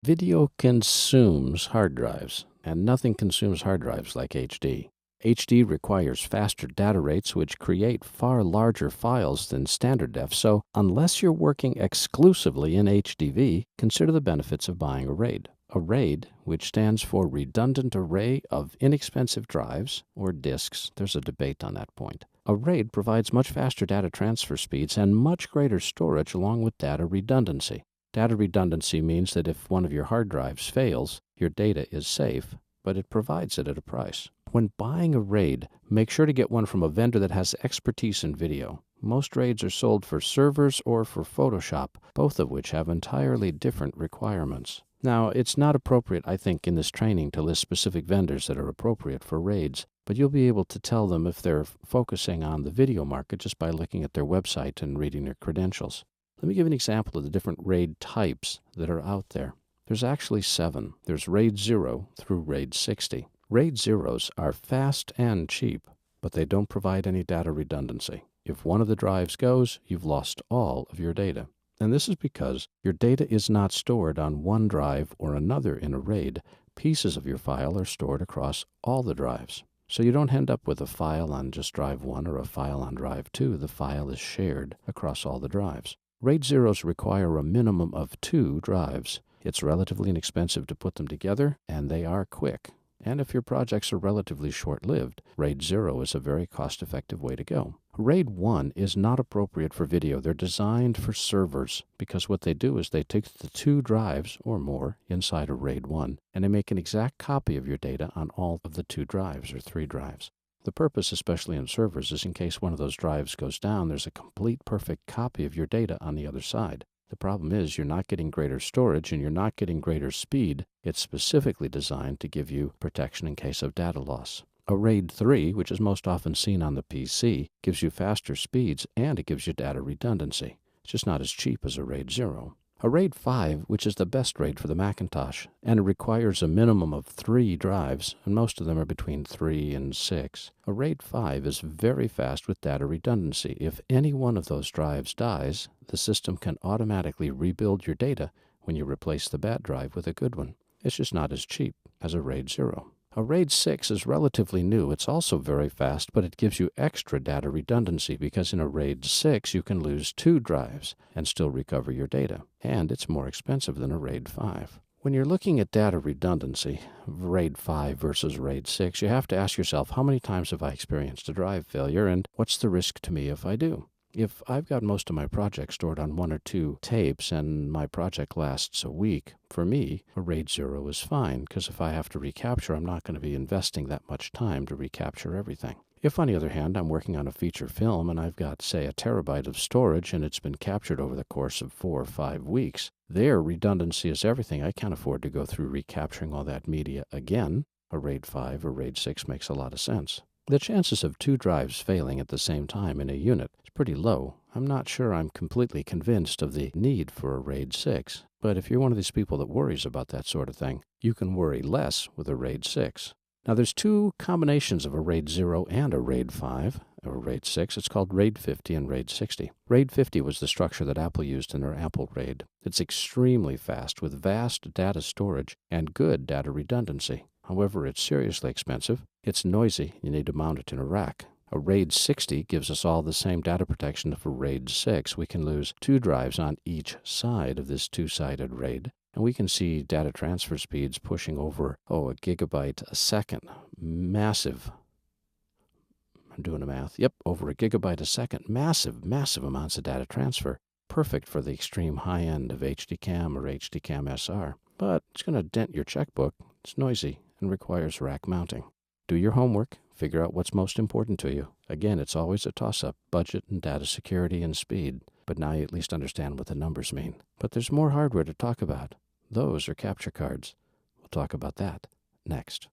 Video consumes hard drives, and nothing consumes hard drives like HD. HD requires faster data rates, which create far larger files than standard def, so unless you're working exclusively in HDV, consider the benefits of buying a RAID. A RAID, which stands for Redundant Array of Inexpensive Drives, or disks, there's a debate on that point. A RAID provides much faster data transfer speeds and much greater storage along with data redundancy. Data redundancy means that if one of your hard drives fails, your data is safe, but it provides it at a price. When buying a RAID, make sure to get one from a vendor that has expertise in video. Most RAIDs are sold for servers or for Photoshop, both of which have entirely different requirements. Now, it's not appropriate, I think, in this training to list specific vendors that are appropriate for RAIDs, but you'll be able to tell them if they're focusing on the video market just by looking at their website and reading their credentials. Let me give an example of the different RAID types that are out there. There's actually 7. There's RAID 0 through RAID 60. RAID 0s are fast and cheap, but they don't provide any data redundancy. If one of the drives goes, you've lost all of your data. And this is because your data is not stored on one drive or another in a RAID. Pieces of your file are stored across all the drives. So you don't end up with a file on just drive 1 or a file on drive 2. The file is shared across all the drives. RAID 0s require a minimum of 2 drives. It's relatively inexpensive to put them together, and they are quick. And if your projects are relatively short-lived, RAID 0 is a very cost-effective way to go. RAID 1 is not appropriate for video. They're designed for servers because what they do is they take the 2 drives or more inside a RAID 1, and they make an exact copy of your data on all of the 2 drives or 3 drives. The purpose, especially in servers, is in case one of those drives goes down, there's a complete perfect copy of your data on the other side. The problem is you're not getting greater storage and you're not getting greater speed. It's specifically designed to give you protection in case of data loss. A RAID 3, which is most often seen on the PC, gives you faster speeds and it gives you data redundancy. It's just not as cheap as a RAID 0. A RAID 5, which is the best RAID for the Macintosh, and it requires a minimum of 3 drives, and most of them are between 3 and 6. A RAID 5 is very fast with data redundancy. If any one of those drives dies, the system can automatically rebuild your data when you replace the bad drive with a good one. It's just not as cheap as a RAID 0. A RAID 6 is relatively new. It's also very fast, but it gives you extra data redundancy because in a RAID 6 you can lose 2 drives and still recover your data. And it's more expensive than a RAID 5. When you're looking at data redundancy, RAID 5 versus RAID 6, you have to ask yourself, how many times have I experienced a drive failure and what's the risk to me if I do? If I've got most of my projects stored on 1 or 2 tapes and my project lasts a week, for me, a RAID 0 is fine, because if I have to recapture, I'm not going to be investing that much time to recapture everything. If, on the other hand, I'm working on a feature film and I've got, say, a terabyte of storage and it's been captured over the course of 4 or 5 weeks, there redundancy is everything. I can't afford to go through recapturing all that media again. A RAID 5 or RAID 6 makes a lot of sense. The chances of 2 drives failing at the same time in a unit is pretty low. I'm not sure I'm completely convinced of the need for a RAID 6, but if you're one of these people that worries about that sort of thing, you can worry less with a RAID 6. Now there's 2 combinations of a RAID 0 and a RAID 5, or RAID 6. It's called RAID 50 and RAID 60. RAID 50 was the structure that Apple used in their Apple RAID. It's extremely fast with vast data storage and good data redundancy. However, it's seriously expensive. It's noisy. You need to mount it in a rack. A RAID 60 gives us all the same data protection of a RAID 6. We can lose 2 drives on each side of this 2-sided RAID, and we can see data transfer speeds pushing over, a gigabyte a second. Massive. I'm doing the math. Yep, over a gigabyte a second. Massive, massive amounts of data transfer. Perfect for the extreme high end of HDCam or HDCam SR. But it's going to dent your checkbook. It's noisy and requires rack mounting. Do your homework. Figure out what's most important to you. Again, it's always a toss-up, budget and data security and speed. But now you at least understand what the numbers mean. But there's more hardware to talk about. Those are capture cards. We'll talk about that next.